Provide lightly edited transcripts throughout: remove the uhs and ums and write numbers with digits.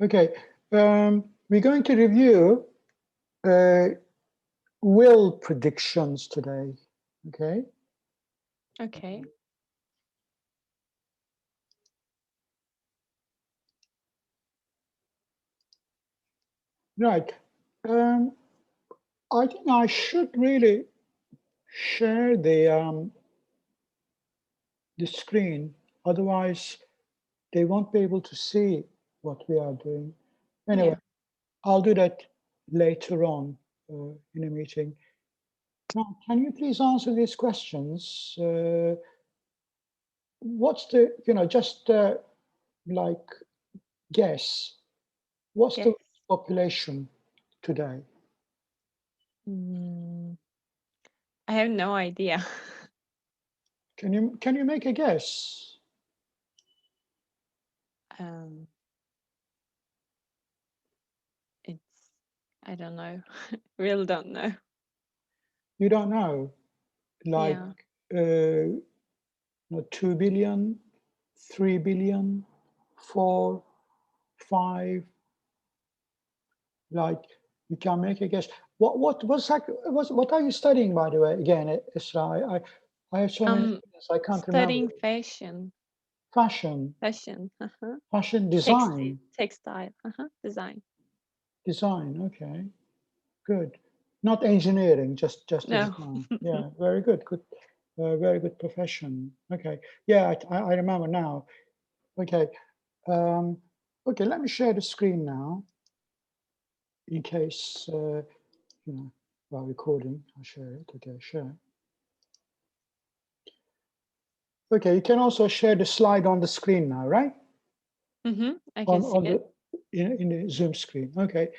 Okay, we're going to review will predictions today. Okay. Okay. Right. I think I should really share the screen. Otherwise, they won't be able to see what we are doing. Anyway, Yeah. I'll do that later on in a meeting. Now, can you please answer these questions? What's the, just like guess, what's Yes. the population today? Mm, I have no idea. Can you make a guess? um, it's I don't know. Really don't know. You don't know, like Yeah. 2 billion, 3 billion, 4, 5, like you can make a guess. What are you studying, by the way? Again, Isra, I have so many I'm students, I can't remember. studying fashion. Fashion, Fashion. fashion Textile. design, Textile. Design. design. Okay, good. Not engineering, just a No. design. Yeah, very good. Good, very good profession. Okay, yeah, I remember now. Okay, um, okay. Let me share the screen now, in case while recording, I'll share it. Okay, share. Okay, you can also share the slide on the screen now, right? I can On see on it. the in the Zoom screen. Okay.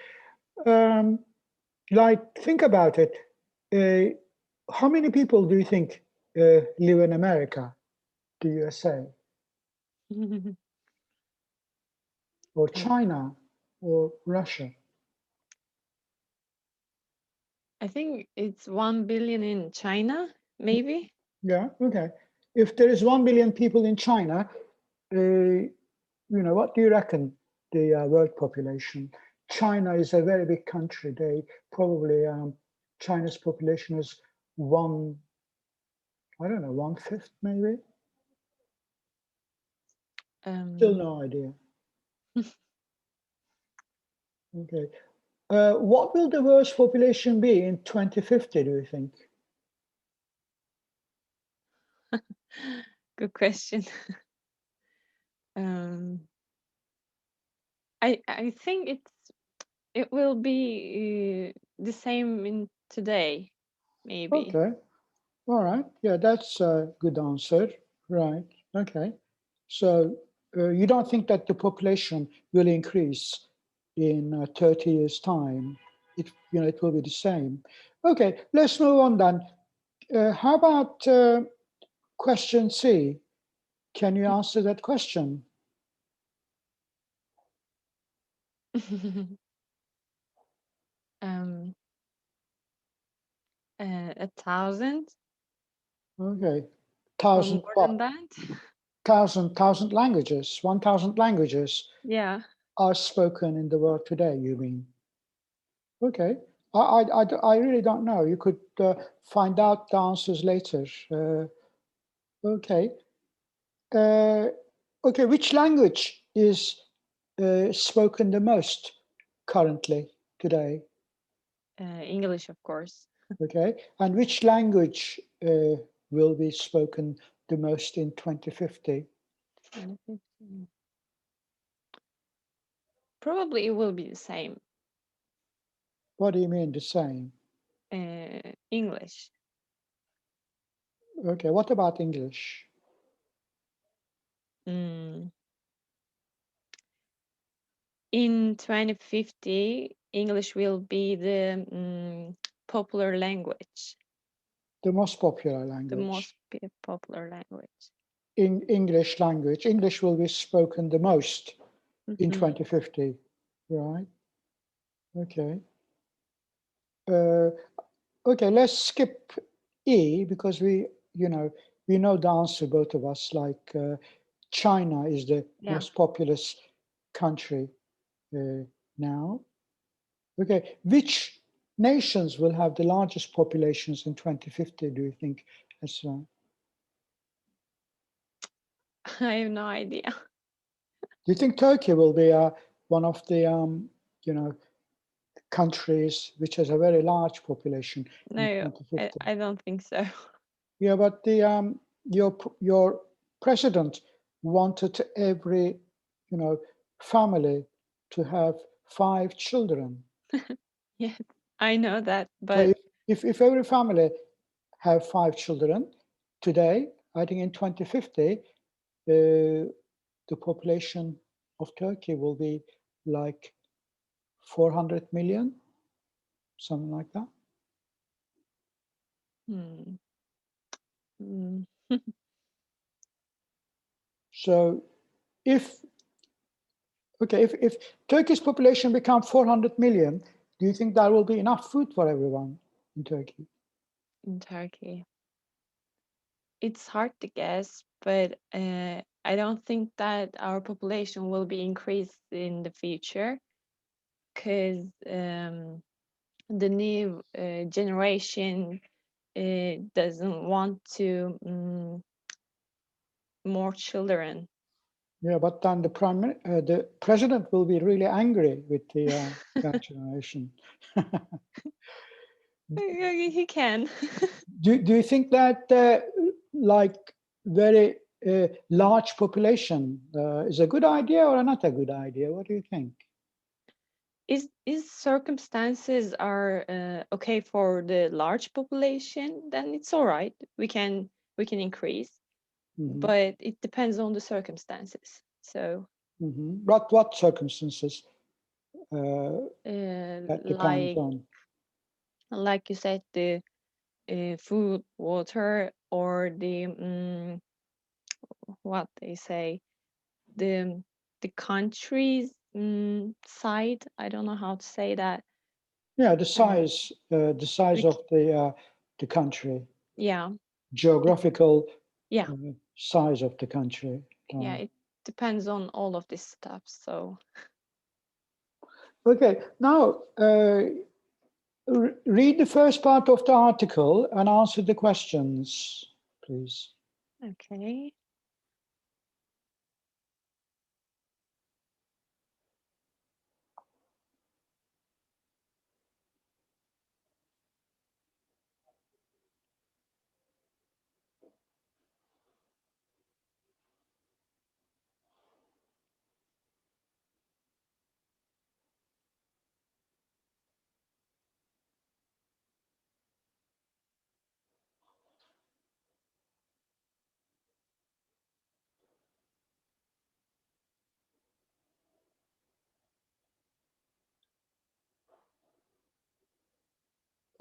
Um, like think about it. Uh, how many people do you think live in America, the USA, or Uh, China, or Russia? I think it's 1 billion in China, maybe. Yeah. Okay. If there is 1 billion people in China, what do you reckon the world population? China is a very big country. They probably China's population is one, I don't know, 1/5 maybe. Still Um, no idea. Okay. What will the world's population be in 2050? Do you think? Good question. um, I think it will be the same in today, maybe. Okay. All right. Yeah, that's a good answer. Right. Okay. So you don't think that the population will increase in 30 years' time? It will be the same. Okay. Let's move on then. How about question C? Can you answer that question? um, 1,000 Okay. or Thousand more what? than that. Thousand languages. 1,000 languages Yeah. are spoken in the world today. You mean? Okay. I really don't know. You could find out the answers later. Okay. Uh, okay. Which language is spoken the most currently today? English, of course. Okay. And which language will be spoken the most in 2050? 2015. Probably it will be the same. What do you mean the same? English. Okay. What about English? Mm. In 2050, English will be the popular language, The most popular the most language. popular language. In English language. English will be spoken the most in Mhm. 2050, right? Okay. Uh, okay, let's skip E because we know the answer, both of us, like China is the Yeah. most populous country. now. Okay, which nations will have the largest populations in 2050, do you think? I have no idea. Do you think Turkey will be one of the, countries which has a very large population in No, 2050? I don't think so. Yeah, but your president wanted every, family to have 5 children. Yes, I know that, So but if every family have 5 children today, I think in 2050, the population of Turkey will be like 400 million, something like that. So if Turkey's population becomes 400 million, do you think there will be enough food for everyone in Turkey? In Turkey, it's hard to guess, but I don't think that our population will be increased in the future, because the new generation doesn't want to more children. Yeah, but then the president will be really angry with the young generation. He can. Do you think that like very large population is a good idea or not a good idea? What do you think? Is circumstances are okay for the large population, then it's all right. We can increase, but it depends on the circumstances. So what circumstances that depends on? Like you said, the food, water, or the what they say, the country's side. I don't know how to say that. Yeah, the size of the country. Yeah. Geographical Yeah. size of the country. Yeah, it depends on all of this stuff. So. Okay, now read the first part of the article and answer the questions, please. Okay.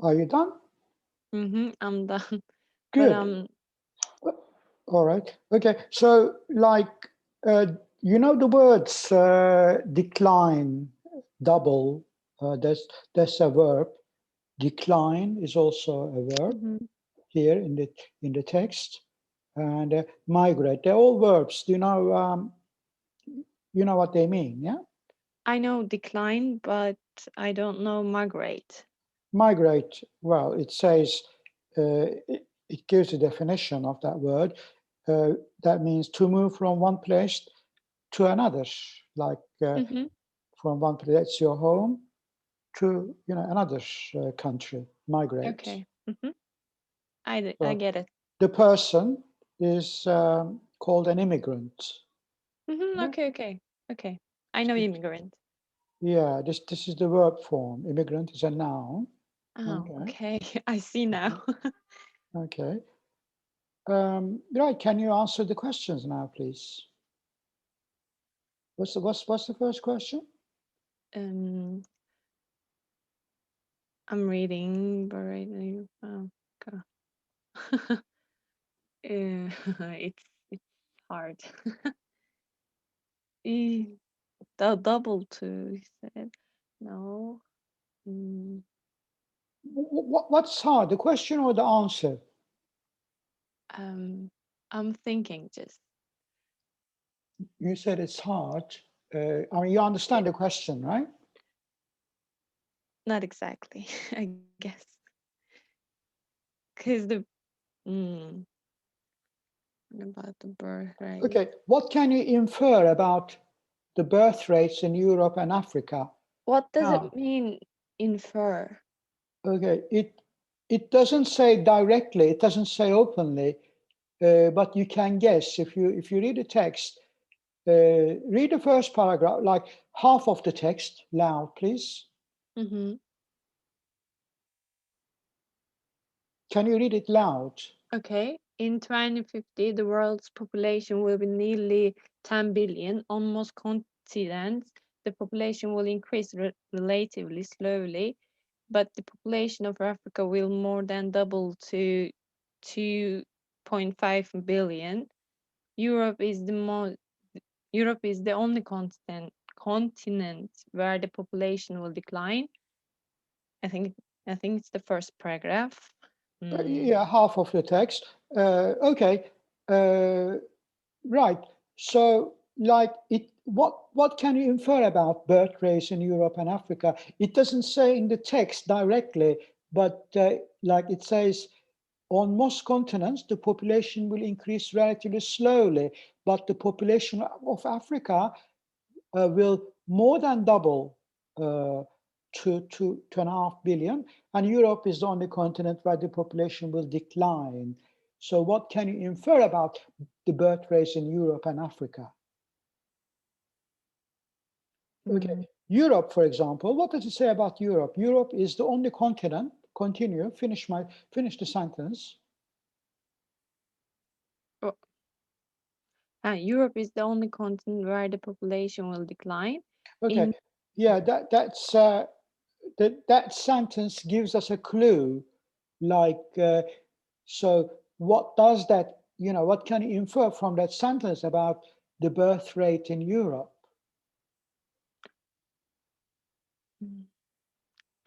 Are you done? I'm done. Good. All right. Okay. So, like, the words decline, double. That's a verb. Decline is also a verb here in the text, and migrate. They're all verbs. You know what they mean, yeah? I know decline, but I don't know migrate. Migrate. Well, it says it gives a definition of that word. That means to move from one place to another, like from one place, that's your home, to another country. Migrate. Okay. I get it. The person is called an immigrant. Yeah. Okay. I know immigrant. Yeah, this is the verb form. Immigrant is a noun. Oh, okay. I see now. Okay. Right. Can you answer the questions now, please? What's the first question? I'm reading, but right now, it's hard. The double two, he said. No. What's hard, the question or the answer? I'm thinking just. You said it's hard. I mean, you understand the question, right? Not exactly, I guess. Because what about the birth rate? Okay, what can you infer about the birth rates in Europe and Africa? What does Now, it mean, infer? okay, it doesn't say directly, it doesn't say openly, but you can guess if you read the text. Read the first paragraph, like half of the text, loud, please. Mm-hmm. Can you read it loud? Okay. In 2050, the world's population will be nearly 10 billion. On most continents, the population will increase relatively slowly, but the population of Africa will more than double to 2.5 billion. Europe is the only continent where the population will decline. I think it's the first paragraph. Yeah, half of the text. Okay, right. So, like, what can you infer about birth rates in Europe and Africa? It doesn't say in the text directly, but like it says, on most continents, the population will increase relatively slowly, but the population of Africa will more than double to 2.5 billion, and Europe is the only continent where the population will decline. So what can you infer about the birth rates in Europe and Africa? Okay, Europe, for example, what does it say about Europe? Europe is the only continent, continue, finish the sentence. Europe is the only continent where the population will decline. Okay, yeah, that sentence gives us a clue, like, so what does that, what can you infer from that sentence about the birth rate in Europe?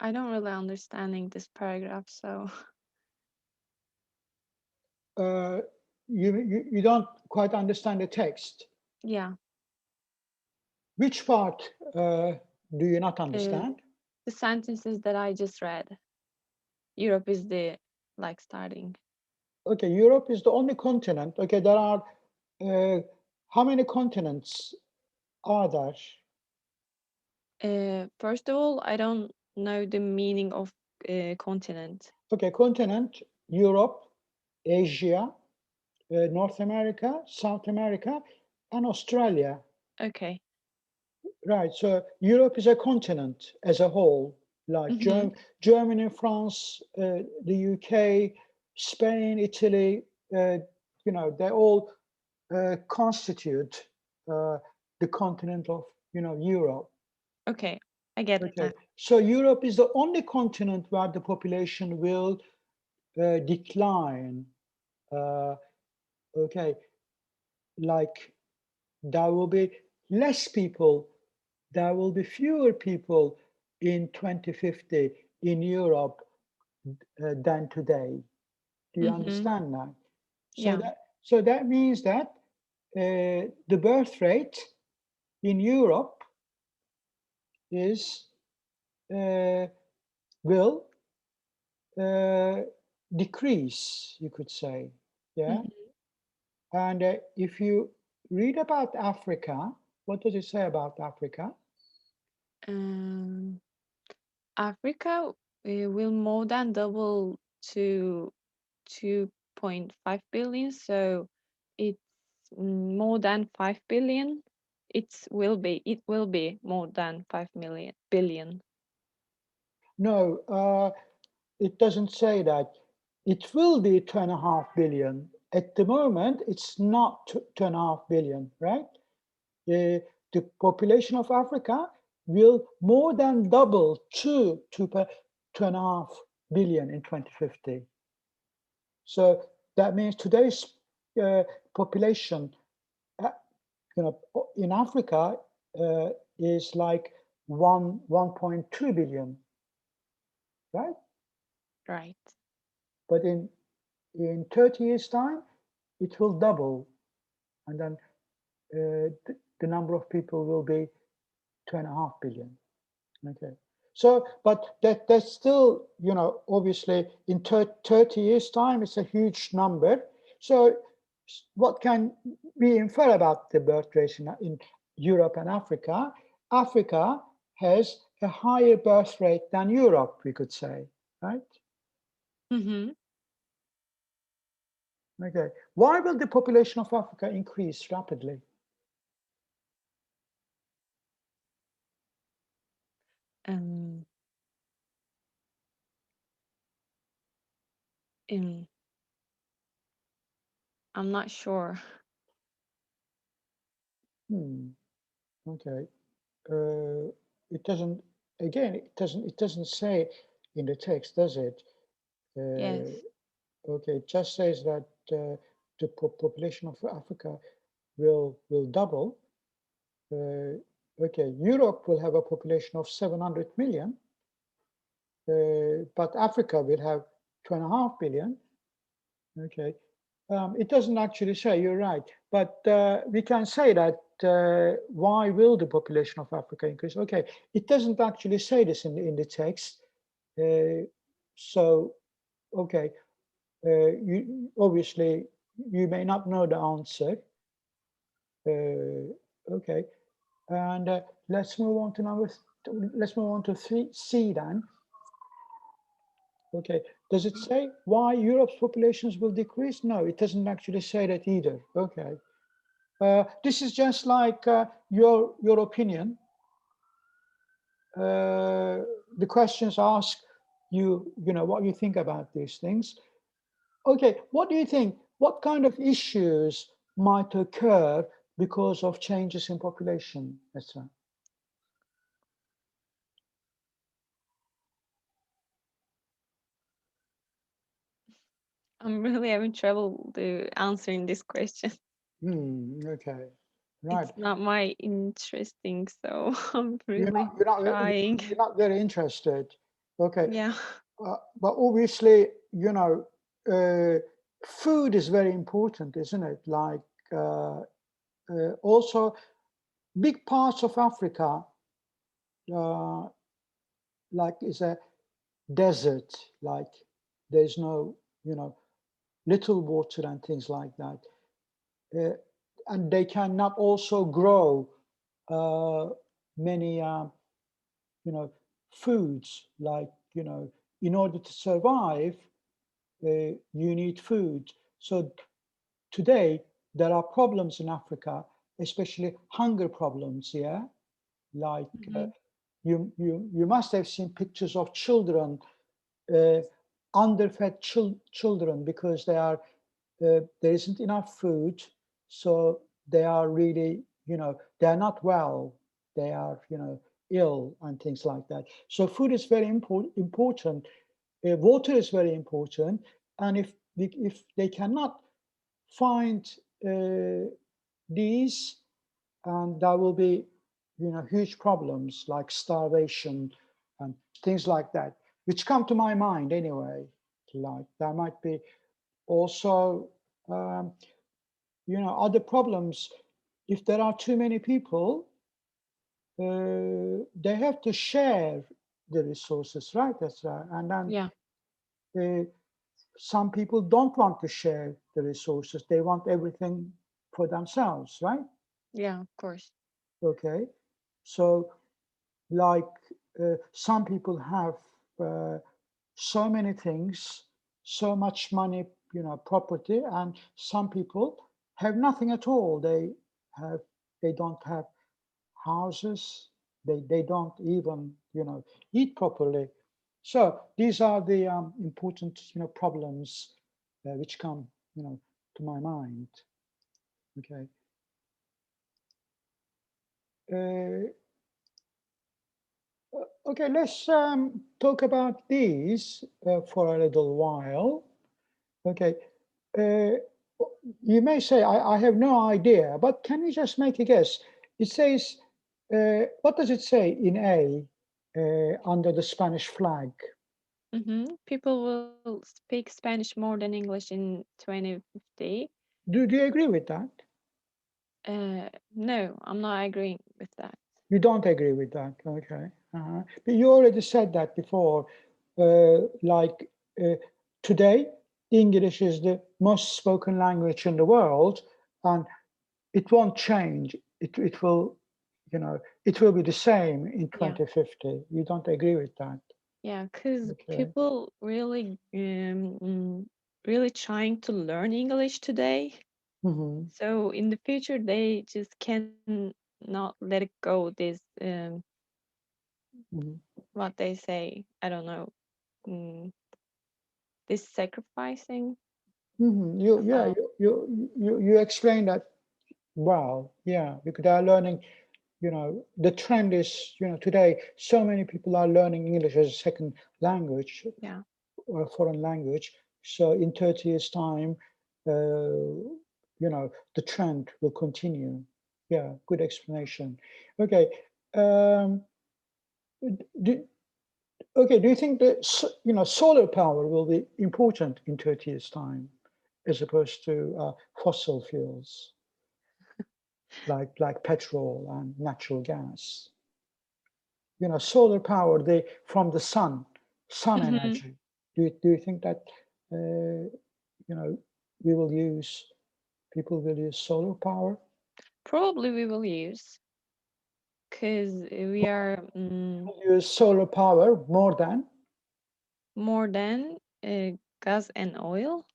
I don't really understanding this paragraph, so You don't quite understand the text. yeah. Which part do you not understand? The sentences that I just read. Europe is the starting. Okay, Europe is the only continent. Okay, there are how many continents are there? First of all, I don't know the meaning of continent. Okay, continent, Europe, Asia, North America, South America, and Australia. Okay. Right, so Europe is a continent as a whole, like Germany, France, the UK, Spain, Italy, they all constitute the continent of, Europe. Okay, I get it now. So Europe is the only continent where the population will decline. Okay, like there will be less people, there will be fewer people in 2050 in Europe than today. Do you understand that? So Yeah. that means that the birth rate in Europe is will decrease, you could say, yeah. And if you read about Africa, what does it say about Africa? Africa will more than double to 2.5 billion, so it's more than 5 billion. It will be more than 5 billion. No, it doesn't say that. It will be 2.5 billion. At the moment, it's not 2.5 billion, right? The population of Africa will more than double to 2.5 billion in 2050. So that means today's population, in Africa is like 1.2 billion, right? Right. But in 30 years' time, it will double, and then the number of people will be 2.5 billion. Okay. So, but that's still, obviously in 30 years' time, it's a huge number. So, what can we infer about the birth rates in Europe and Africa? Africa has a higher birth rate than Europe, we could say, right? Mm-hmm. Okay. Why will the population of Africa increase rapidly? Um, um, I'm not sure. Hmm. Okay. It doesn't. Again, it doesn't say in the text, does it? Yes. Uh, okay, it just says that the population of Africa will double. Okay, Europe will have a population of 700 million, but Africa will have 2.5 billion. Okay, it doesn't actually say, you're right, but we can say that why will the population of Africa increase? Okay, it doesn't actually say this in the text. So, okay, you obviously you may not know the answer. Okay, and let's move on to let's move on to C then. Okay, does it say why Europe's populations will decrease? No, it doesn't actually say that either. Okay, this is just like your opinion. The questions ask you what you think about these things. Okay, what do you think? What kind of issues might occur because of changes in population, etc.? I'm really having trouble answering this question. Okay, right. It's not my interesting, so I'm You're not really you're not trying. you're not very interested. Okay, Yeah. but obviously, uh, food is very important, isn't it? Like also big parts of Africa, uh, like is a desert. Like there's no, little water and things like that, uh, and they cannot also grow uh, many, foods. Like in order to survive, you need food. So today there are problems in Africa, especially hunger problems. Yeah, like Hmm. you must have seen pictures of children, uh, underfed children, because there isn't enough food, so they are really, they are not well, they are, ill and things like that. So food is very important. Water is very important, and if they cannot find uh, these, and there will be, huge problems like starvation and things like that, which come to my mind anyway. Like there might be also, um, other problems. If there are too many people, they have to share the resources, right? That's right. And then Yeah. uh, some people don't want to share the resources. They want everything for themselves, right? Yeah, of course. Okay. So, like, some people have uh, so many things, so much money, property, and some people have nothing at all. Have, they don't have houses. They don't even, eat properly. So these are the important, problems which come, to my mind. Okay. Uh, okay, let's talk about these for a little while. Okay. Uh, you may say, I have no idea, but can you just make a guess? It says, what does it say in A under the Spanish flag? People will speak Spanish more than English in 2050. Do you agree with that? No, I'm not agreeing with that. You don't agree with that, okay? But you already said that before. Like today, English is the most spoken language in the world, and it won't change. It will, it will be the same in Yeah. 2050. You don't agree with that, Yeah, because okay? people really trying to learn English today. Mm-hmm. So in the future, they just can not let it go. This Mm-hmm. what they say, I don't know, mm, this sacrificing Mm-hmm. You, yeah, about. you explain that well, yeah, because they are learning. The trend is, today, so many people are learning English as a second language Yeah. or a foreign language. So in 30 years' time, the trend will continue. Yeah, good explanation. Okay. Um, do, okay, do you think that, solar power will be important in 30 years' time as opposed to fossil fuels like petrol and natural gas? Solar power, from the sun Mhm. energy. Do you think that you know we will use people will use solar power? Probably we will use because we are Will use solar power more than? more than gas and oil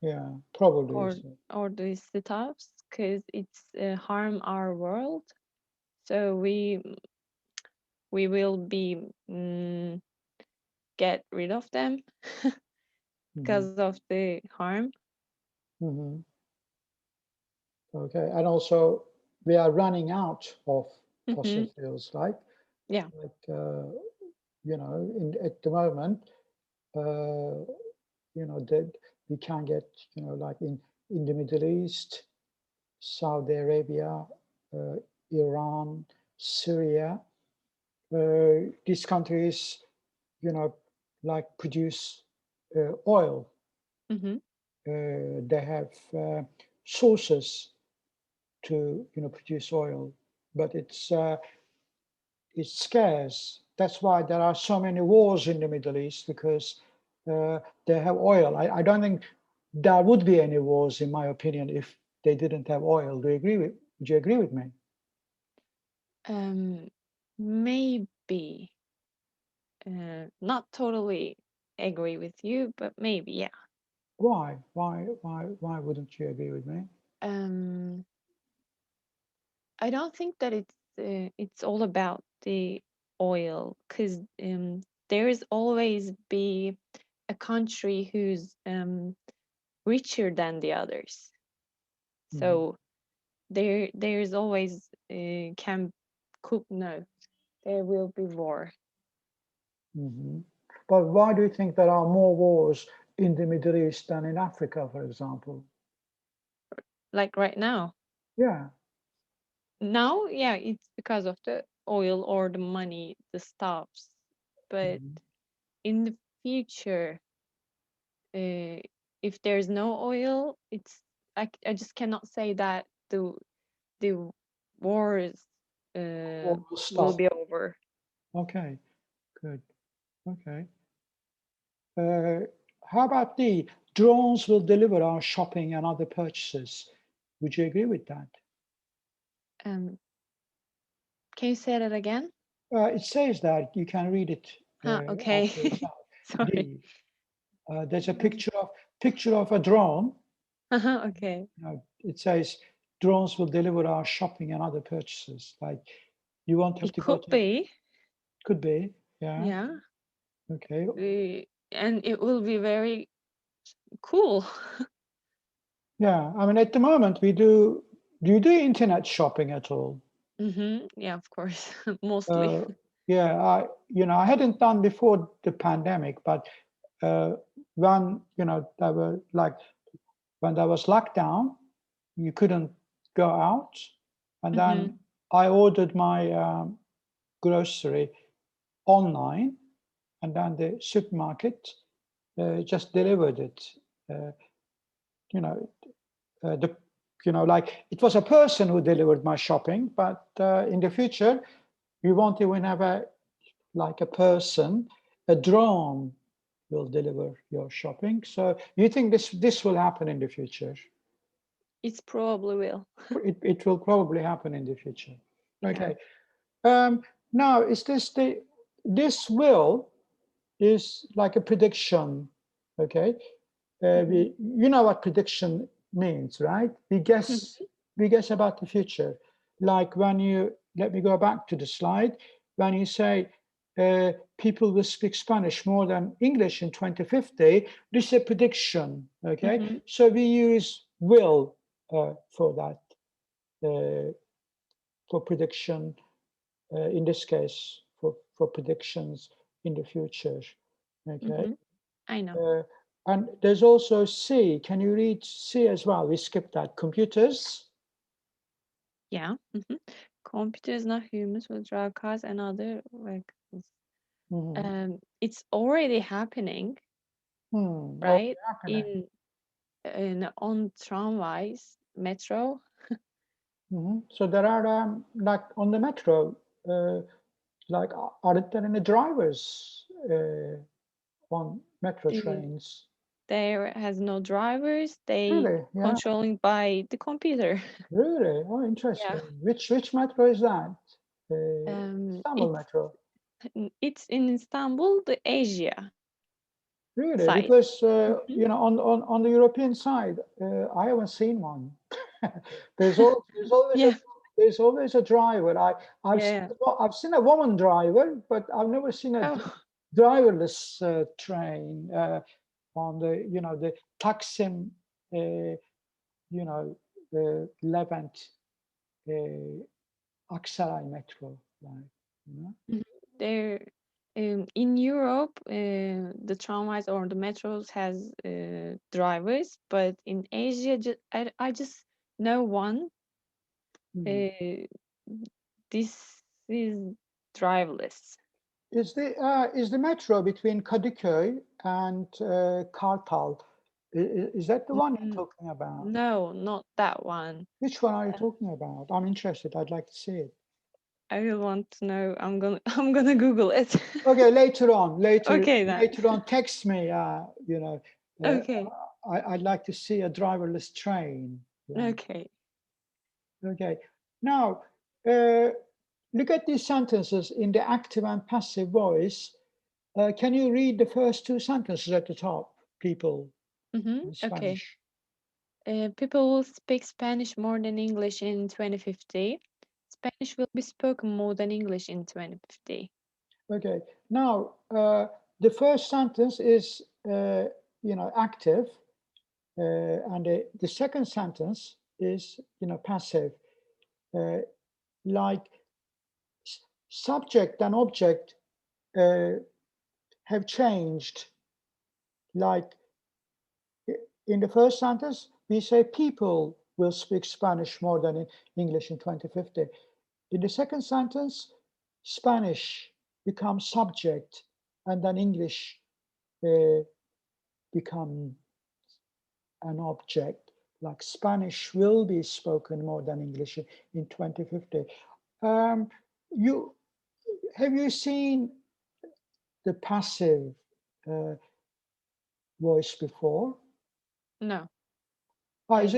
Yeah, probably. or the stuffs because it's harm our world. So we will be get rid of them Mhm, because of the harm. mhm. Okay, and also we are running out of fossil Hmm. fuels, right? Yeah. Like at the moment, uh, that we can get, like in the Middle East, Saudi Arabia, uh, Iran, Syria. These countries, like produce oil. Hmm. They have sources to, produce oil, but it's scarce. That's why there are so many wars in the Middle East because they have oil. I don't think there would be any wars, in my opinion, if they didn't have oil. Would you agree with me? Um, maybe not totally agree with you, but maybe yeah. Why? Why wouldn't you agree with me? Um, I don't think that it's all about the oil because there is always be a country who's richer than the others. Mhm, So there's always can cook no, there will be war. mhm. But why do you think there are more wars in the Middle East than in Africa, for example? Like right now. Yeah. Now, yeah, it's because of the oil or the money, the stuffs. But Mhm, in the future, uh, if there's no oil, I just cannot say that the wars uh, War will will stop. be over. Okay, good. Okay. Uh, how about the drones will deliver our shopping and other purchases? Would you agree with that? Um, can you say that again? It says that you can read it Okay. after yourself. Sorry. There's a Um, picture of a drone. okay. It says drones will deliver our shopping and other purchases. Like you won't have It to go could to. be, Could be. Yeah. yeah. Okay. And it will be very cool. Yeah. I mean, at the moment we do. Do you do internet shopping at all? Yeah, of course, mostly. Uh, yeah. I hadn't done before the pandemic, but uh, when there were like when there was lockdown, you couldn't go out, and Hmm. then I ordered my grocery online, and then the supermarket just delivered it. Uh, you know, the like it was a person who delivered my shopping, but in the future, we won't even have a person, a drone will deliver your shopping. So you think this will happen in the future? It probably will. It will probably happen in the future. Okay. Yeah. Now, is this will is like a prediction, okay? You know what prediction means, right? We guess about the future. Like when let me go back to the slide, when you say people will speak Spanish more than English in 2050, this is a prediction, okay? So we use will for that, for prediction, in this case, for predictions in the future, okay? I know. And there's also C. Can you read C as well? We skipped that. Computers. Yeah. Computers, not humans, will drive cars and other vehicles. It's already happening, right? Happening. On tramways, metro. So there are like on the metro, like are there any drivers on metro trains? There has no drivers. They Really? Yeah. controlling by the computer. Really? Oh, interesting. Which metro is that? Istanbul metro. It's in Istanbul, the Asia Really? side. Because on the European side, I haven't seen one. there's always Yeah. there's always a driver. I've seen a woman driver, but I've never seen a driverless train on the Taksim, Levant, Aksaray metro line. There, in Europe, the tramways or the metros has drivers, but in Asia, I just know one. This is driverless. Is the metro between Kadıköy and Kartal? Is that the one you're talking about? No, not that one. Which one are you talking about? I'm interested. I'd like to see it. I will want to know. I'm gonna Google it. Okay, later on. Okay then. Later on, text me. Okay. I'd like to see a driverless train. Okay. Okay. Now, look at these sentences in the active and passive voice. Can you read the first two sentences at the top, people? In Spanish. Okay. People will speak Spanish more than English in 2050. Spanish will be spoken more than English in 2050. Okay. Now, the first sentence is, active, and the second sentence is, passive. Like subject and object have changed. Like in the first sentence, we say people will speak Spanish more than English in 2050. In the second sentence, Spanish becomes subject, and then English become an object. Like Spanish will be spoken more than English in 2050. Have you seen the passive voice before? No. Is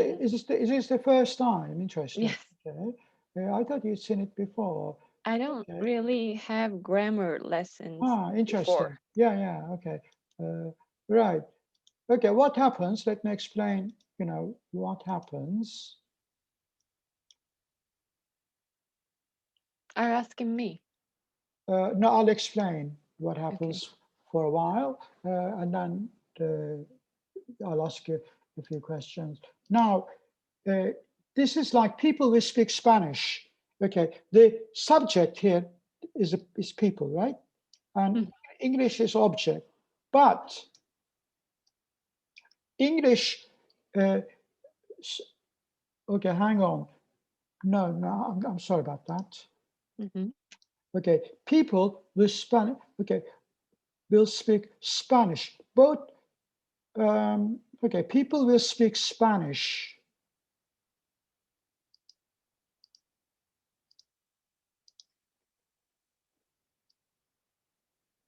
this the first time? Interesting. Yes. Okay. I thought you'd seen it before. I don't really have grammar lessons. Interesting. Before. Yeah. Okay. Right. Okay. What happens? Let me explain. What happens. Are you asking me? No, I'll explain what happens for a while, and then I'll ask you a few questions. Now, this is like people will speak Spanish. Okay, the subject here is people, right? And English is object, but English. Okay, hang on. No, I'm sorry about that. Okay, people will Spanish. Okay, will speak Spanish. Both. Okay, people will speak Spanish.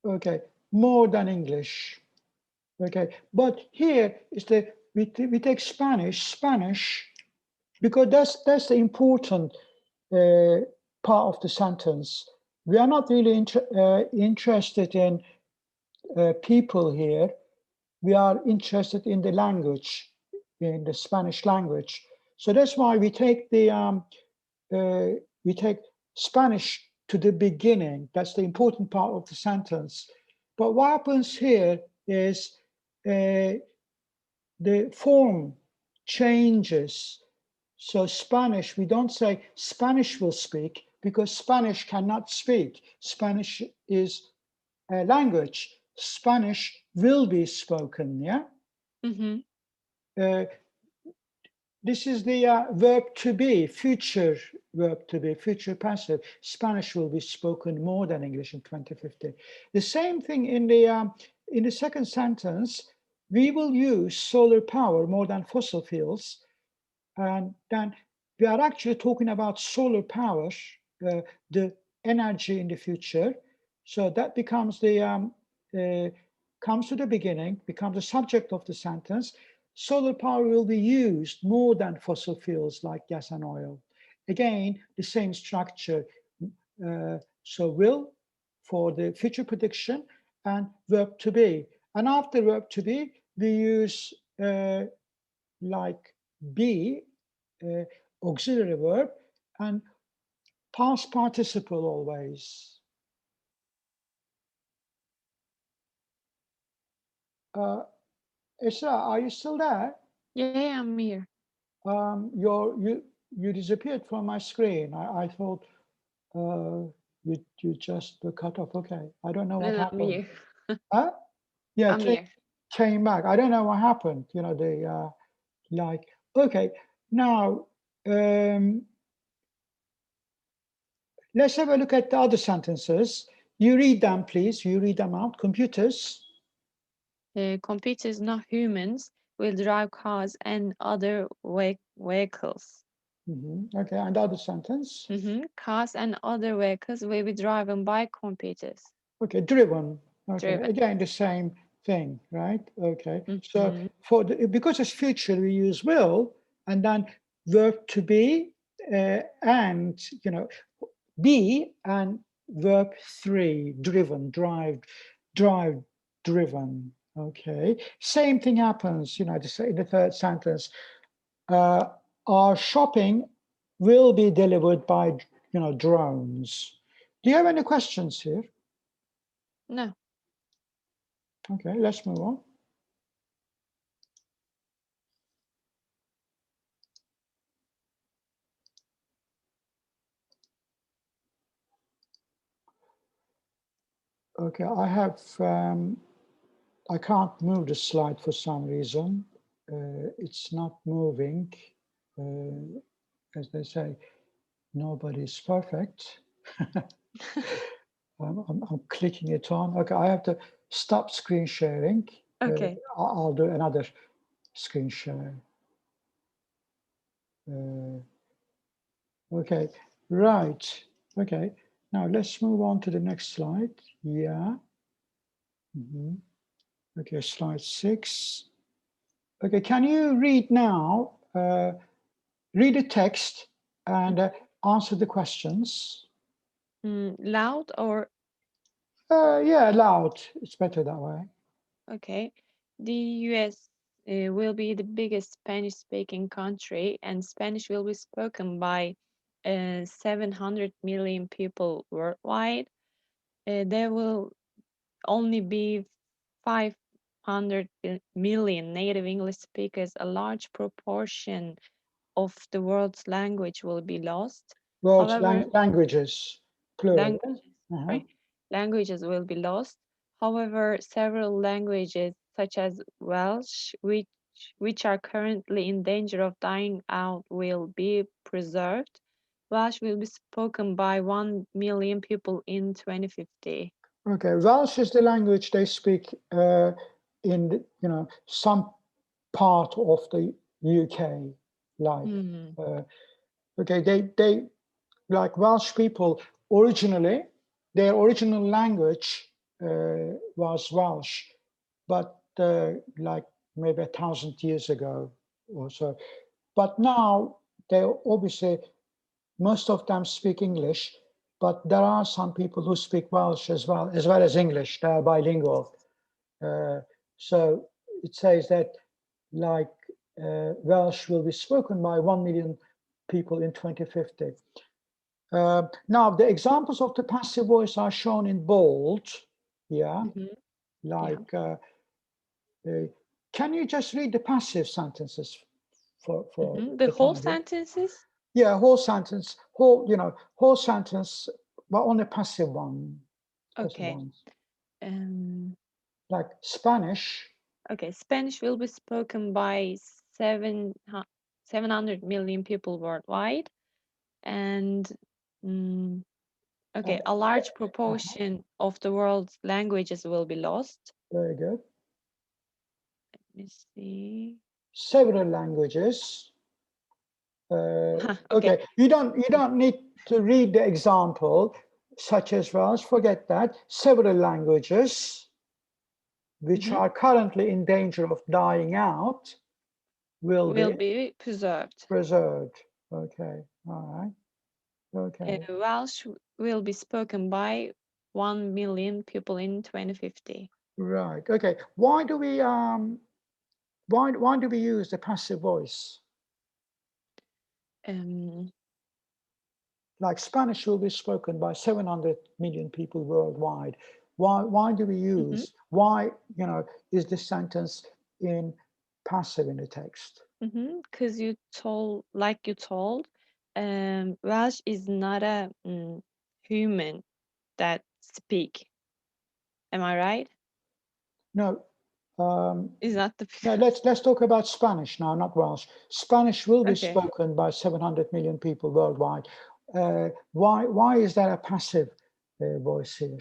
Okay, more than English. Okay, but here is we take Spanish, because that's the important part of the sentence. We are not really interested in people here. We are interested in the language, in the Spanish language. So that's why we take Spanish to the beginning. That's the important part of the sentence. But what happens here is the form changes. So Spanish, we don't say Spanish will speak, because Spanish cannot speak. Spanish is a language. Spanish will be spoken, yeah? Mm-hmm. This is the verb to be, future verb to be, future passive. Spanish will be spoken more than English in 2050. The same thing in the second sentence, we will use solar power more than fossil fuels. And then we are actually talking about solar power, the energy in the future. So that becomes comes to the beginning, becomes the subject of the sentence. Solar power will be used more than fossil fuels like gas and oil. Again, the same structure. So will for the future prediction, and verb to be. And after verb to be, we use like be, auxiliary verb, and past participle always. Isra, are you still there? Yeah, I'm here. You disappeared from my screen. I thought you just cut off. Okay, I don't know what No, I'm happened. here. Huh? Yeah, I'm here. came back. I don't know what happened. You know, the like. Okay, now let's have a look at the other sentences. You read them, please. You read them out. Computers. Computers, not humans, will drive cars and other vehicles. Okay, and the other sentence. Cars and other vehicles will be driven by computers. Okay, driven. Okay, Driven. again, the same thing, right? Okay, so Mhm. because it's future, we use will, and then verb to be, and, you know, be, and verb three, driven, drive, driven. Okay, same thing happens, you know, to say in the third sentence. Our shopping will be delivered by, you know, drones. Do you have any questions here? No. Okay, let's move on. Okay, I can't move the slide for some reason. It's not moving. As they say, nobody's perfect. I'm clicking it on. Okay, I have to stop screen sharing. Okay. I'll do another screen share. Okay, right. Okay, now let's move on to the next slide. Yeah. Okay, slide 6. Okay, can you read now? Read the text and answer the questions. Loud or? Yeah, loud. It's better that way. Okay. The US will be the biggest Spanish-speaking country, and Spanish will be spoken by 700 million people worldwide. There will only be 500 million native English speakers. A large proportion of the world's language will be lost. World However, languages, plural. languages, languages will be lost. However, several languages, such as Welsh, which are currently in danger of dying out, will be preserved. Welsh will be spoken by 1 million people in 2050. Okay, Welsh is the language they speak in, you know, some part of the UK, like. Okay, they like Welsh people originally, their original language was Welsh, but like maybe 1,000 years ago or so. But now they obviously, most of them speak English, but there are some people who speak Welsh as well as English. They are bilingual. So it says that like Welsh will be spoken by 1 million people in 2050. Now, the examples of the passive voice are shown in bold. Yeah, like, can you just read the passive sentences for The whole time being? sentences? Yeah, whole sentence, whole sentence, but only passive one. Passive Okay. ones. Like Spanish. Okay, Spanish will be spoken by 700 million people worldwide, and okay, a large proportion of the world's languages will be lost. Very good. Let me see. Several languages. Okay. Okay, you don't need to read the example, such as Welsh. Forget that. Several languages, which are currently in danger of dying out, will be preserved. Preserved. Okay. All right. Okay. Welsh will be spoken by 1 million people in 2050. Right. Okay. Why do we use the passive voice? Like Spanish will be spoken by 700 million people worldwide. Why do we use? Why is this sentence in passive in the text? Because you told, Welsh is not a human that speak. Am I right? No. Is not the. No, let's talk about Spanish now, not Welsh. Spanish will be spoken by 700 million people worldwide. Why is that a passive voice here?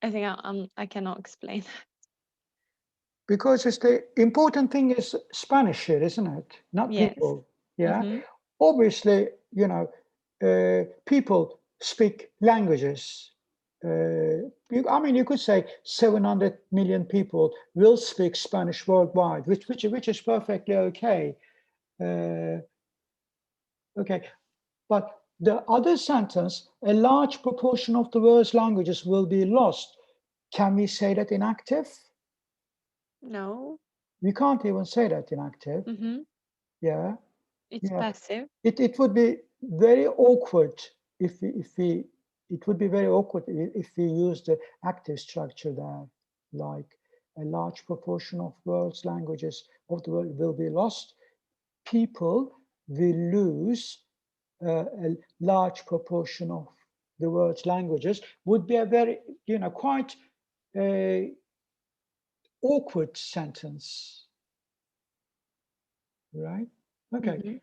I think I cannot explain. Because it's the important thing is Spanish here, isn't it? Not people. Yeah. Obviously, people speak languages. I mean, you could say 700 million people will speak Spanish worldwide, which is perfectly okay. Okay, but the other sentence, a large proportion of the world's languages will be lost. Can we say that in active? No. We can't even say that in active. Yeah. It's passive. It would be very awkward if we it would be very awkward if we use the active structure there, like a large proportion of world's languages of the world will be lost. People will lose a large proportion of the world's languages would be a very, quite awkward sentence, right? Okay,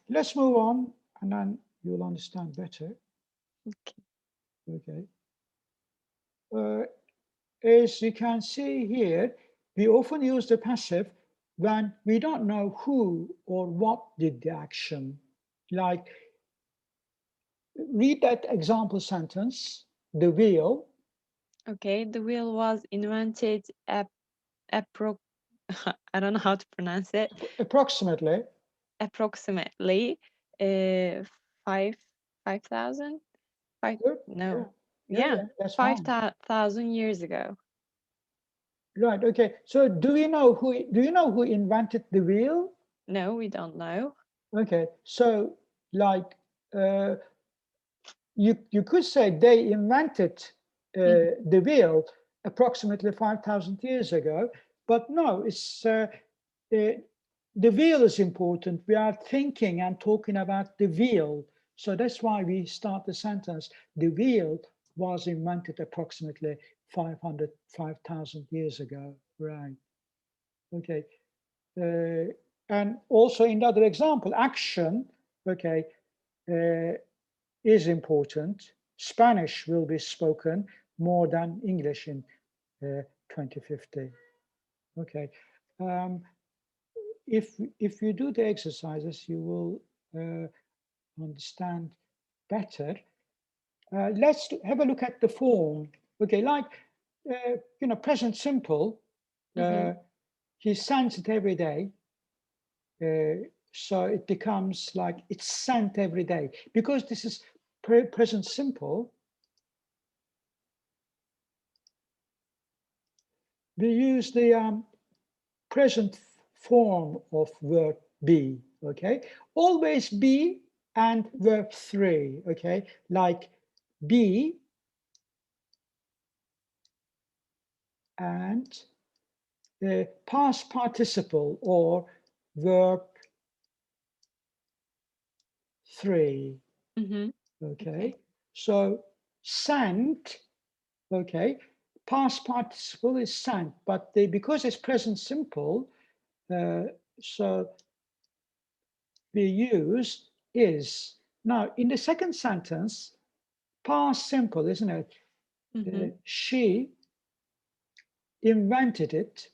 let's move on and then you'll understand better. Okay. As you can see here, we often use the passive when we don't know who or what did the action. Like, read that example sentence, the wheel. Okay, the wheel was invented I don't know how to pronounce it. Approximately 5,000? No. Yeah, 5,000 years ago. Right. Okay. So do you know who invented the wheel? No, we don't know. Okay. So like you could say they invented the wheel approximately 5,000 years ago, but no, it's the wheel is important. We are thinking and talking about the wheel. So that's why we start the sentence. The wheel was invented approximately 5,000 years ago. Right. Okay. And also in the other example, action, okay, is important. Spanish will be spoken more than English in 2050. Okay. if you do the exercises, you will understand better. Let's have a look at the form. Okay, like present simple. He sends it every day. So it becomes like it's sent every day. Because this is present simple, we use the present form of verb be, okay? Always be and verb 3, okay? Like be and the past participle or verb 3, okay? So sent, okay? Past participle is sent, but because it's present simple, so we use is. Now, in the second sentence, past simple, isn't it? She invented it.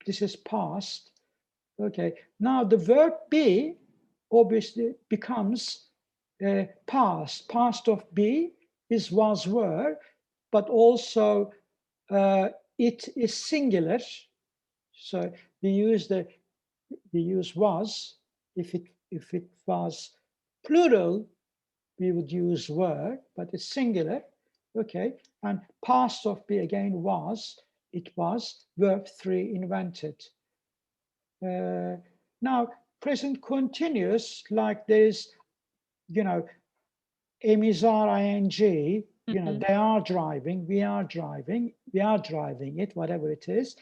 This is past. Okay. Now, the verb be obviously becomes past. Past of be is was, were, but also it is singular. So we use was. If it was plural, we would use were, but it's singular. Okay, and past of be again was. It was verb 3 invented. Now present continuous, like there's emizar ing. They are driving. We are driving. We are driving it. Whatever it is.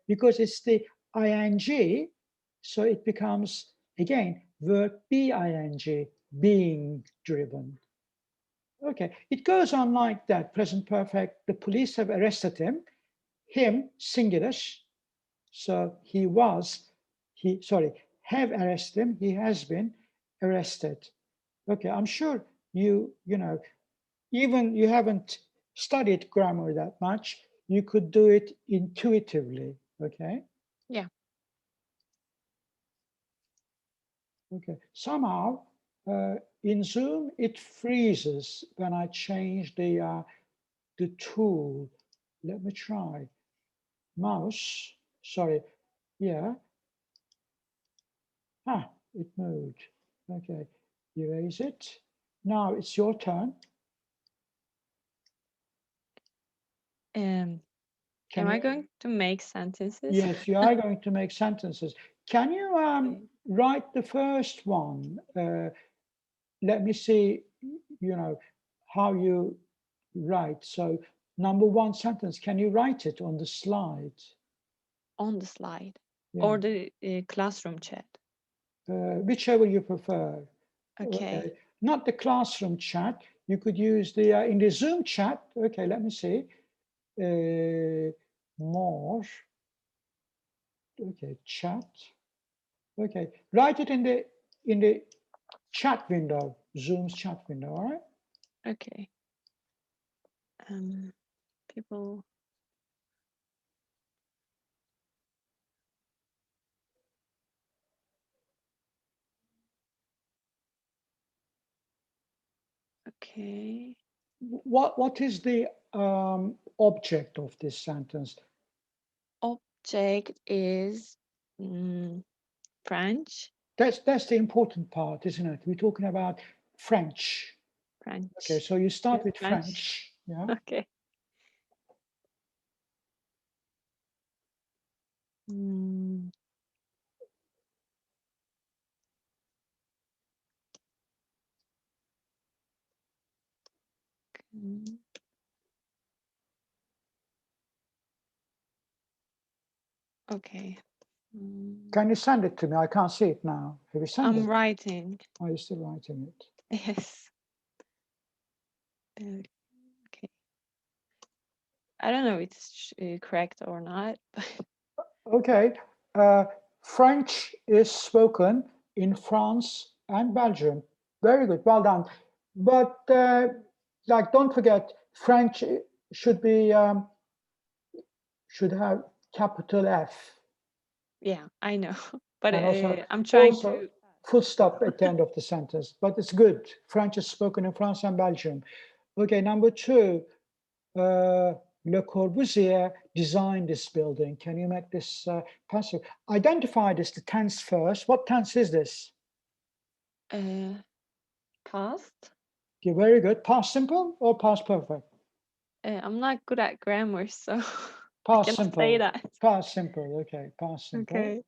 Because it's the ing, so it becomes, again, verb be-ing, being driven. Okay, it goes on like that, present perfect. The police have arrested him. Him, singular. So have arrested him. He has been arrested. Okay, I'm sure even you haven't studied grammar that much, you could do it intuitively, okay? Yeah. Okay, somehow in Zoom, it freezes when I change the tool. Let me try. Mouse, sorry, yeah. It moved. Okay, erase it. Now it's your turn. Am I going to make sentences? Yes, you are going to make sentences. Can you write the first one? Let me see, how you write. So number one sentence, can you write it on the slide? On the slide, Yeah. or the classroom chat? Whichever you prefer. Okay. Not the classroom chat. You could use the in the Zoom chat. Okay, let me see. More. Okay, chat. Okay, write it in the chat window, Zoom's chat window. All right. Okay. People. Okay. What is the object of this sentence? Object is French. That's the important part, isn't it? We're talking about French. French. Okay, so you start with French. Yeah. Okay. Okay. Can you send it to me? I can't see it now. Have you sent it? I'm writing. Are you still writing it? Yes. Okay. I don't know if it's correct or not, but okay. French is spoken in France and Belgium. Very good. Well done. But like, don't forget, French should be should have capital F. yeah, I know. but And also, I'm trying also to. full stop at the end of the sentence, but it's good. French is spoken in France and Belgium. Okay, number 2, Le Corbusier designed this building. Can you make this passive? Identify this, the tense first. What tense is this? Past. Okay, very good. Past simple or past perfect? I'm not good at grammar, so I Past cannot simple. say that. Past simple. Okay, past simple. Okay.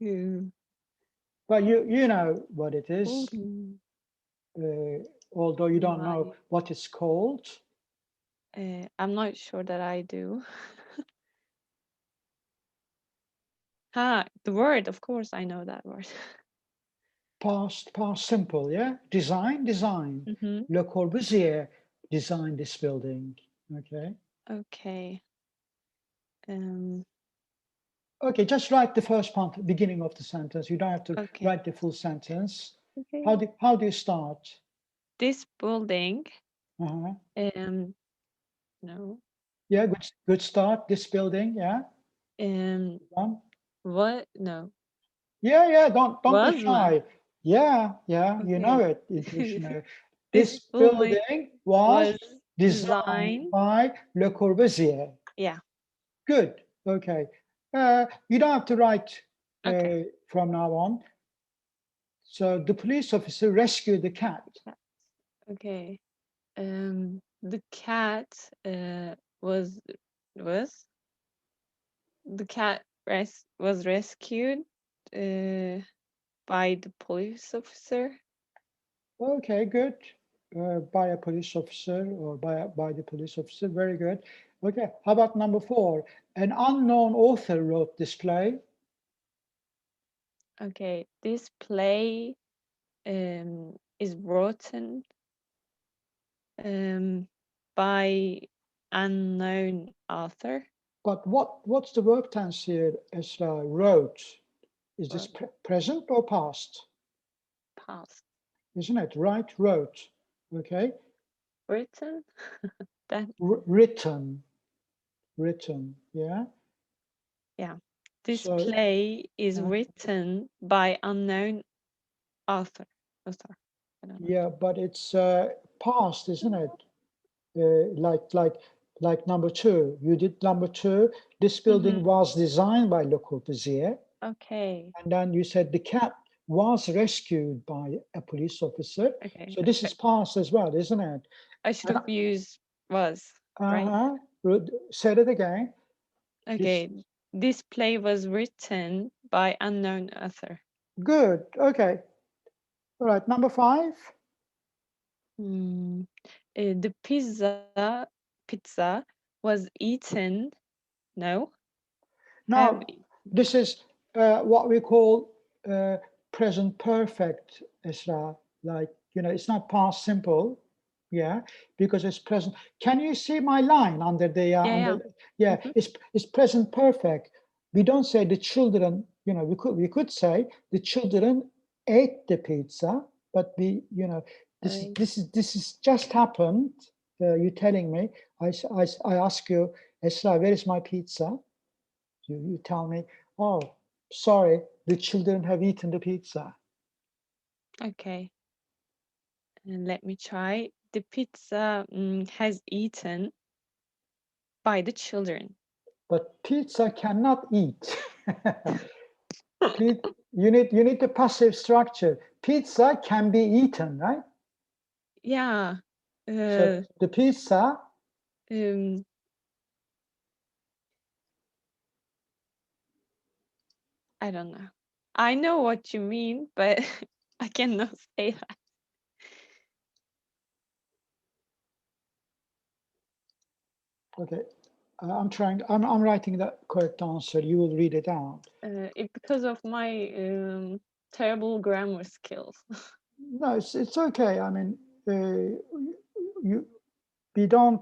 Yeah. But you know what it is, although you don't know Right. what it's called. I'm not sure that I do. The word, of course, I know that word. Past simple, yeah? Design. Mm-hmm. Le Corbusier designed this building, okay? Okay. Okay, just write the first part, beginning of the sentence. You don't have to Okay. write the full sentence. Okay. How do you start? This building, Uh-huh. no. Yeah, good start. This building, yeah. One. What? No. Yeah, don't be Was not. shy. Yeah, you know Okay. it, intuition. This This building building was was designed designed. by Le Corbusier. Yeah. Good. Okay. You don't have to write Okay. from now on. So the police officer rescued the cat. Okay. The cat was was the cat was rescued by the police officer. Okay, good. By a police officer or by the police officer. Very good. Okay. How about number 4? An unknown author wrote this play. Okay, this play is written by unknown author. But what's the verb tense here? As wrote. Is this present or past? Past. Isn't it? Right, wrote. Okay. Written. That. Written. Yeah. Yeah. This So play is written by unknown author. I don't know. yeah, but it's past, isn't it? Like number 2. You did number 2. This building was designed by Le Corbusier. Okay. And then you said the cat was rescued by a police officer. Okay. So this is past as well, isn't it? I should have used was, right? Say it again. Okay. This play was written by unknown author. Good. Okay. All right. Number 5. The pizza was eaten. No. Now, this is what we call present perfect, Isra. Like, it's not past simple, yeah, because it's present. Can you see my line under the, it's present perfect. We don't say the children, we could say the children ate the pizza, but this is just happened. You telling me, I ask you, Esra, where is my pizza? You tell me, oh, sorry, the children have eaten the pizza. Okay. And let me try. The pizza has eaten by the children. But pizza cannot eat. You need the passive structure. Pizza can be eaten, right? Yeah. So the pizza. I don't know. I know what you mean, but I cannot say that. Okay, I'm writing the correct answer. You will read it out. Because of my terrible grammar skills. No, it's okay. I mean, we don't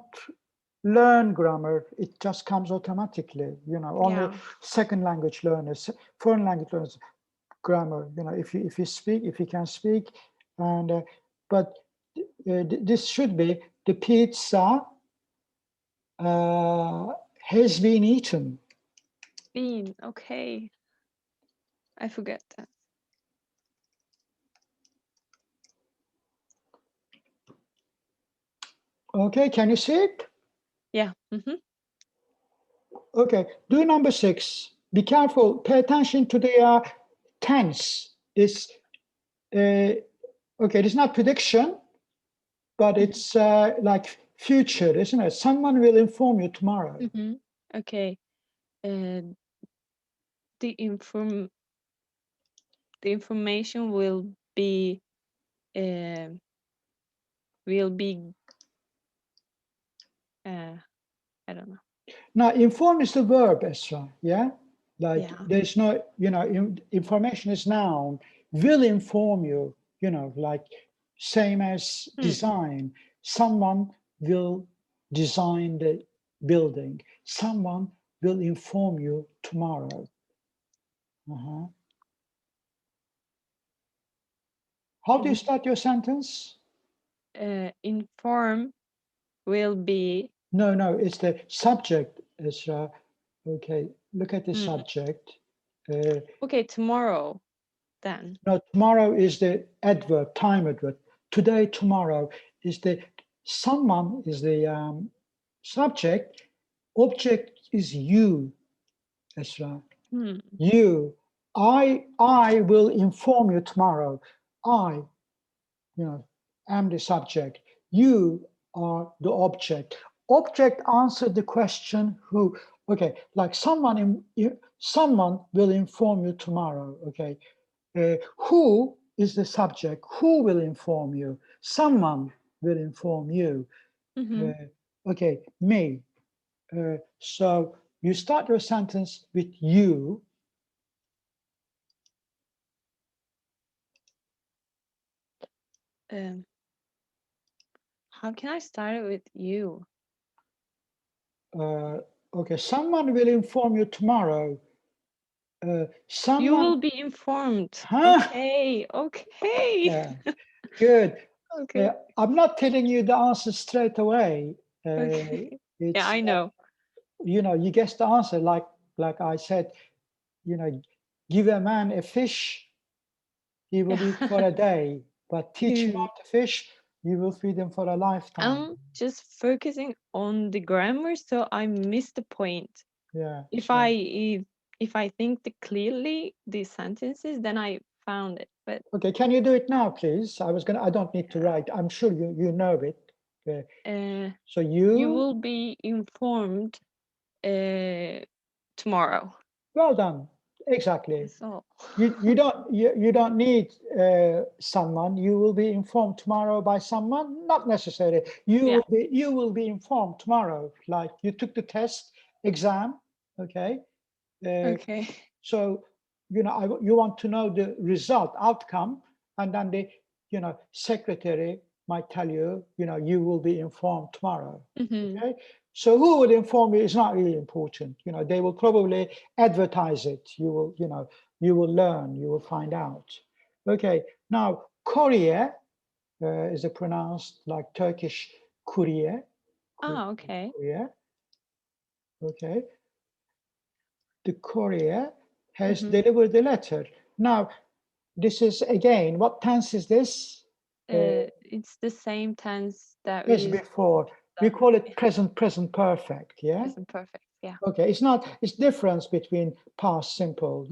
learn grammar. It just comes automatically. Only second language learners, foreign language learners, grammar. If you can speak, and but this should be the pizza has been eaten. Okay. I forget that. Okay, can you see it? Yeah. Okay, do number 6. Be careful, pay attention to the tense. It's, okay, it's not prediction, but it's like future, isn't it? Someone will inform you tomorrow. Okay. The information will be I don't know. Now, inform is the verb, Esra, yeah? Like Yeah. there's no, information is noun, will inform you, like same as design. Someone will design the building. Someone will inform you tomorrow. How do you start your sentence? Inform will be. No, it's the subject, Esra. Okay, look at the subject. Okay, tomorrow, then. No, tomorrow is the adverb, time adverb. Today, tomorrow is the, someone is the subject. Object is you, Esra. You. I will inform you tomorrow. I, am the subject. You are the object. Object answered the question who. Okay, like someone will inform you tomorrow. Okay, who is the subject? Who will inform you? Someone will inform you. Okay, me. So you start your sentence with you. How can I start it with you? Okay, someone will inform you tomorrow. Someone. You will be informed. Huh? Okay. Yeah, good. Okay. I'm not telling you the answer straight away. Okay. It's, yeah, I know. You guess the answer. Like I said, give a man a fish, he will eat for a day, but teach him how to fish, you will feed him for a lifetime. I'm just focusing on the grammar, so I missed the point. Yeah. If I think clearly the sentences, then I found it. But okay, can you do it now, please? I don't need to write. I'm sure you know it. So you will be informed tomorrow. Well done. Exactly. So You don't need someone. You will be informed tomorrow by someone. Not necessary. You will be informed tomorrow. Like you took the test, exam. Okay. okay. So you want to know the result, outcome, and then the secretary might tell you you will be informed tomorrow. Okay. So who will inform you is not really important. They will probably advertise it. You will learn, you will find out. Okay, now Korea is it pronounced like Turkish Korea? Okay. Korea. Okay. The courier has delivered the letter. Now, this is again, what tense is this? It's the same tense that as before. We call it present perfect, yeah? Present perfect, yeah. Okay, it's difference between past simple,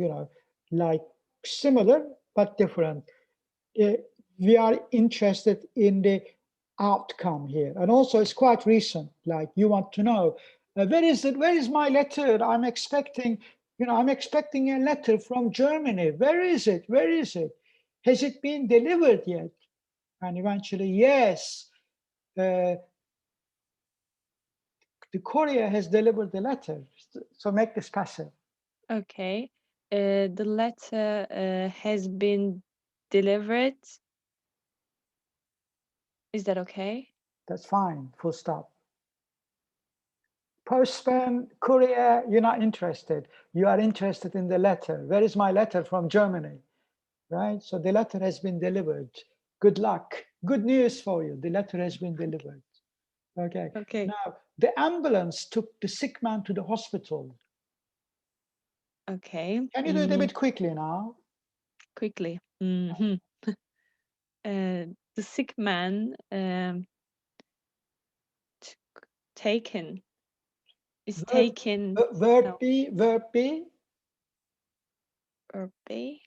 like similar but different. We are interested in the outcome here. And also it's quite recent, like you want to know, where is my letter? I'm expecting a letter from Germany. Where is it? Has it been delivered yet? And eventually, yes, the courier has delivered the letter. So make this passive. Okay. The letter has been delivered. Is that okay? That's fine, full stop. Postman, courier, you're not interested. You are interested in the letter. Where is my letter from Germany? Right? So the letter has been delivered. Good luck. Good news for you. The letter has been delivered. Okay. Okay. Now, the ambulance took the sick man to the hospital. Okay. Can you do it a bit quickly now? Quickly. The sick man taken is taken. Verb No, B, verb B. or be.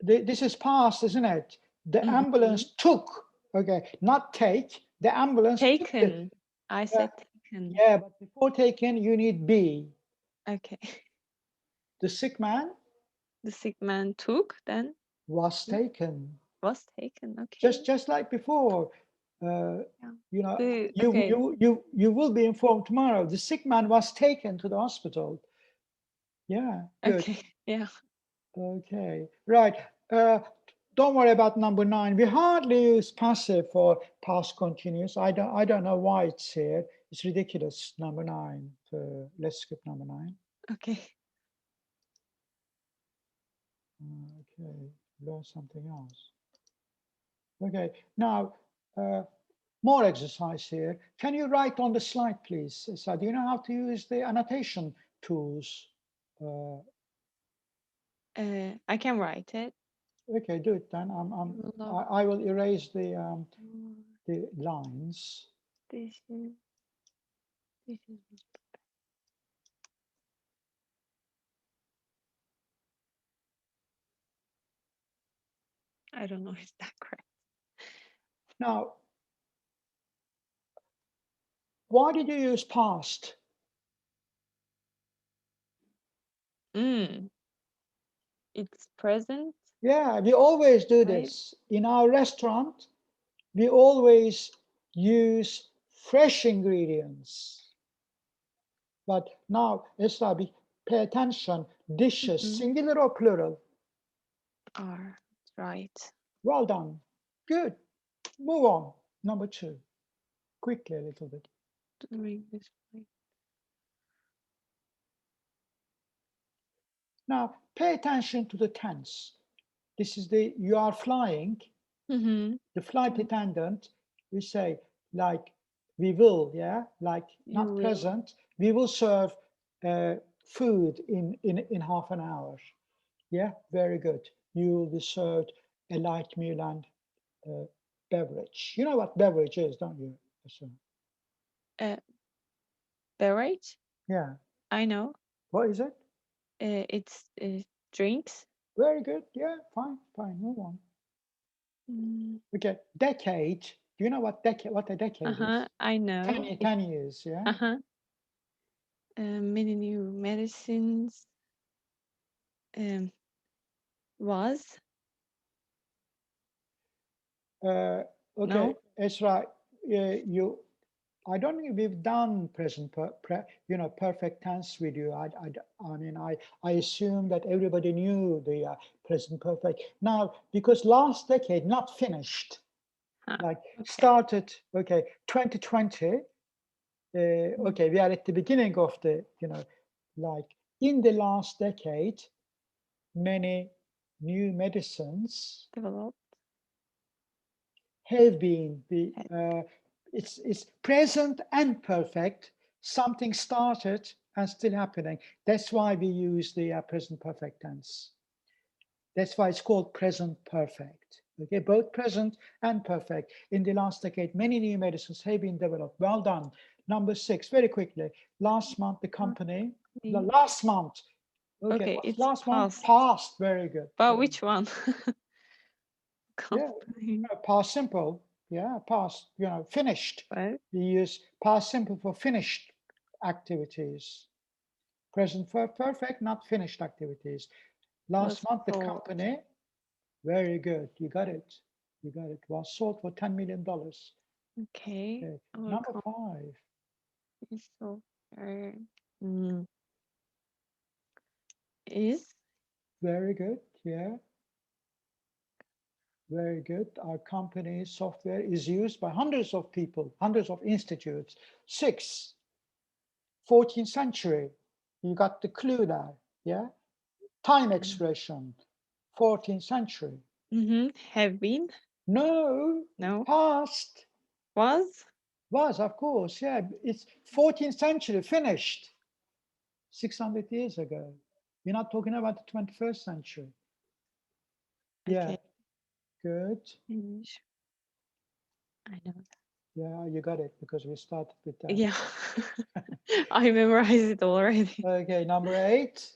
This is past, isn't it? The ambulance took, okay, not take. The ambulance took it. Taken. I said taken. Yeah, but before taken, you need B. Okay. The sick man The sick man took, then was taken. was taken. Okay. Just like before. Yeah. You know, Okay. you will be informed tomorrow. The sick man was taken to the hospital. Yeah, good. Okay. Yeah. Okay, right. Don't worry about number 9. We hardly use passive for past continuous. I don't know why it's here. It's ridiculous. Number 9. Let's skip number 9. Okay. Okay, learn something else. Okay, now more exercise here. Can you write on the slide, please? So, do you know how to use the annotation tools? I can write it. Okay, do it then. I will erase the lines. This is. I don't know if that's correct. Now, why did you use past? It's present. Yeah, we always do this. In our restaurant, we always use fresh ingredients. But now, Esra, pay attention. Dishes, singular or plural? Are right. Well done. Good. Move on. Number 2. Quickly a little bit. During this way. Now, pay attention to the tense. This is the you are flying. The flight attendant, we say like we will, yeah, like not present. We will serve food in half an hour. Yeah, very good. You will be served a light meal and beverage. You know what beverage is, don't you? Beverage. Yeah. I know. What is it? It's drinks. Very good. Yeah, fine. Move on. Okay, decade. Do you know what a decade is? I know. 10 years, yeah. Many new medicines. Was. Okay, No. Esra, I don't think we've done present, perfect tense with you. I mean, I assume that everybody knew the present perfect. Now, because last decade, not finished, like started, okay, 2020, okay, we are at the beginning of the, like in the last decade, many new medicines Developed. have been it's present and perfect. Something started and still happening. That's why we use the present perfect tense. That's why it's called present perfect. Okay, both present and perfect. In the last decade, many new medicines have been developed. Well done. Number 6, very quickly. Last month, the company. Last month. Okay, it's last month. past. Past. Very good. But which one? Yeah, past simple. Yeah, past, finished. Right. We use past simple for finished activities. Present for perfect, not finished activities. Last month, the company, very good. You got it. Was sold for $10 million. Okay. Number 5. So, is. Very good. Yeah. Very good. Our company's software is used by hundreds of people, hundreds of institutes. 6, 14th century. You got the clue there. Yeah. Time expression, 14th century. Have been. No. Past. Was, of course. Yeah. It's 14th century, finished. 600 years ago. You're not talking about the 21st century. Yeah, Okay. good. Finish. I know that. Yeah, you got it because we started with that. Yeah. I memorized it already. Okay, number 8.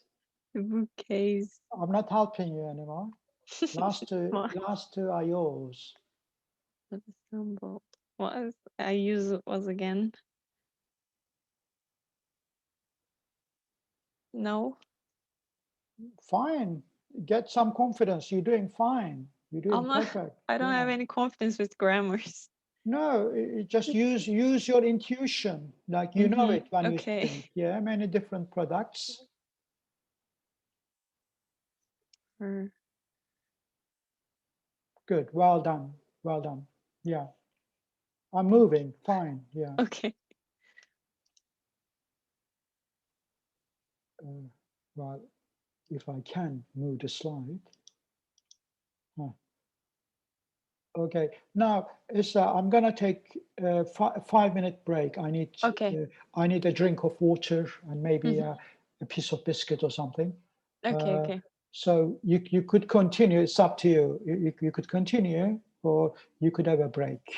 The bookcase. I'm not helping you anymore. Last What? two are yours. What is symbol? What is I use it was again? No. Fine. Get some confidence. You're doing fine. You're doing I'm not, perfect. I don't have Yeah. any confidence with grammars. No, just use your intuition. Like you know it when you Okay. think. Yeah, many different products. Or- Good. Well done. Well done. Yeah. I'm moving. Fine. Yeah. Okay. Well, if I can move the slide. Huh. Okay. Now, I'm gonna take a 5-minute break. Okay. I need a drink of water and maybe Mhm. a piece of biscuit or something. Okay. Okay. So you could continue. It's up to you. You could continue, or you could have a break.